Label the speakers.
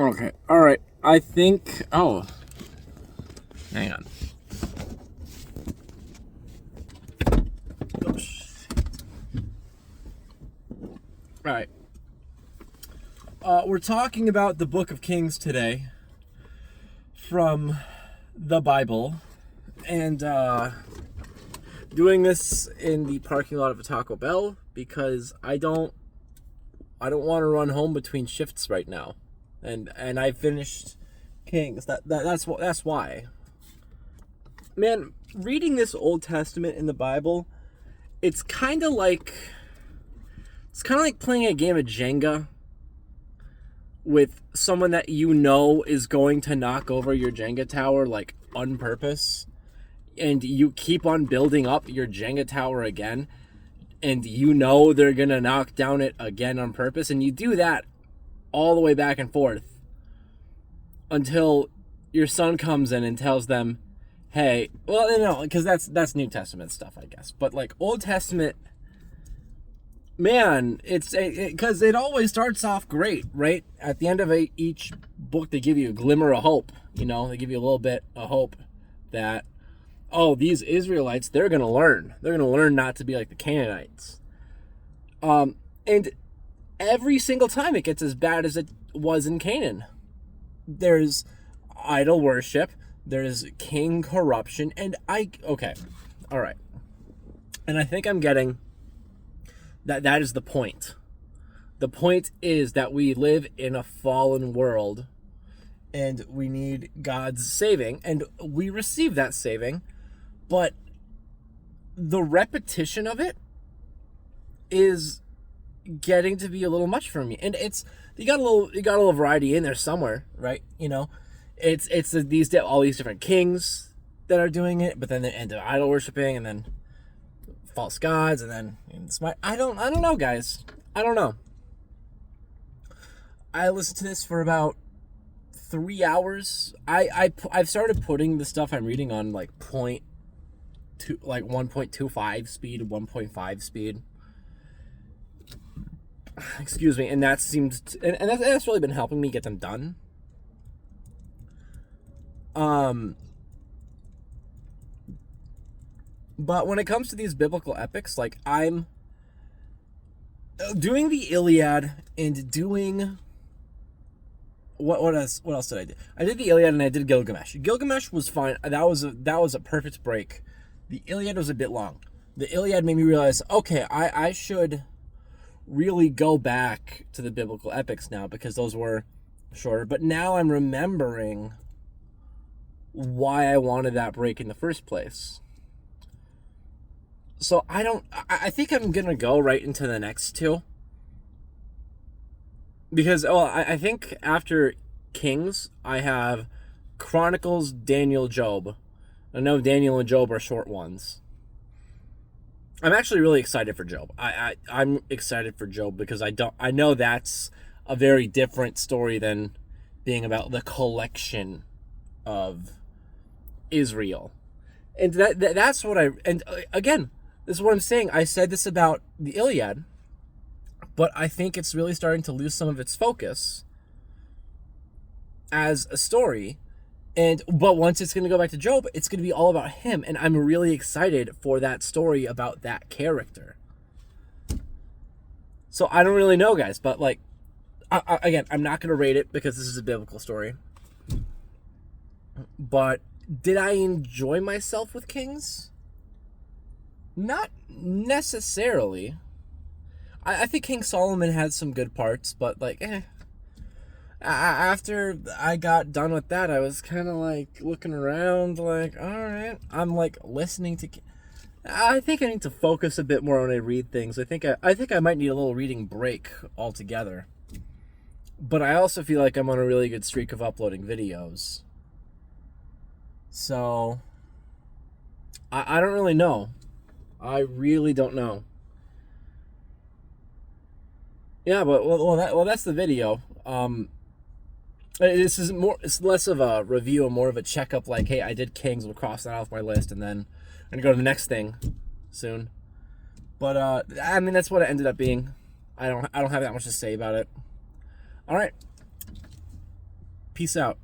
Speaker 1: Okay. All right. I think. Oh, hang on. Oops. All right. We're talking about the Book of Kings today from the Bible, and doing this in the parking lot of a Taco Bell because I don't want to run home between shifts right now, and I finished Kings. That's why. Man, reading this Old Testament in the Bible, it's kind of like playing a game of Jenga with someone that you know is going to knock over your Jenga tower like on purpose, and you keep on building up your Jenga tower again, and you know they're gonna knock down it again on purpose, and you do that all the way back and forth until your son comes in and tells them, hey, well, no, because that's New Testament stuff, I guess, but like Old Testament, man, it's because it always starts off great, right? At the end of each book, they give you a glimmer of hope. You know, they give you a little bit of hope that, oh, these Israelites, they're gonna learn. They're gonna learn not to be like the Canaanites. And every single time it gets as bad as it was in Canaan. There's idol worship. There's king corruption, and okay, all right. And I think I'm getting that is the point. The point is that we live in a fallen world and we need God's saving, and we receive that saving, but the repetition of it is getting to be a little much for me. And you got a little variety in there somewhere, right? You know, it's all these different kings that are doing it, but then they end up idol worshiping, and then false gods, and then I don't know, guys. I don't know. I listened to this for about 3 hours. I've started putting the stuff I'm reading on like 1.25 speed, 1.5 speed. Excuse me, and that seems and that's really been helping me get them done. But when it comes to these biblical epics, like I'm doing the Iliad and doing what else did I do? I did the Iliad and I did Gilgamesh. Gilgamesh was fine. That was a perfect break. The Iliad was a bit long. The Iliad made me realize, okay, I should really go back to the biblical epics now because those were shorter. But now I'm remembering why I wanted that break in the first place. So I think I'm going to go right into the next two. Because, I think after Kings, I have Chronicles, Daniel, Job. I know Daniel and Job are short ones. I'm actually really excited for Job. I'm excited for Job because I know that's a very different story than being about the collection of Israel. And that's what again, this is what I'm saying. I said this about the Iliad, but I think it's really starting to lose some of its focus as a story. But once it's going to go back to Job, it's going to be all about him, and I'm really excited for that story about that character. So I don't really know, guys, but like, again, I'm not going to rate it because this is a biblical story. But did I enjoy myself with Kings? Not necessarily. I think King Solomon had some good parts, but like, after I got done with that, I was kind of like looking around, like, all right. I'm like listening to. I think I need to focus a bit more when I read things. I think I might need a little reading break altogether. But I also feel like I'm on a really good streak of uploading videos. So I don't really know. I really don't know. Yeah, but that's the video. It's less of a review and more of a checkup. Like, hey, I did Kings. We'll cross that off my list, and then I'm gonna go to the next thing soon. But I mean, that's what it ended up being. I don't have that much to say about it. All right. Peace out.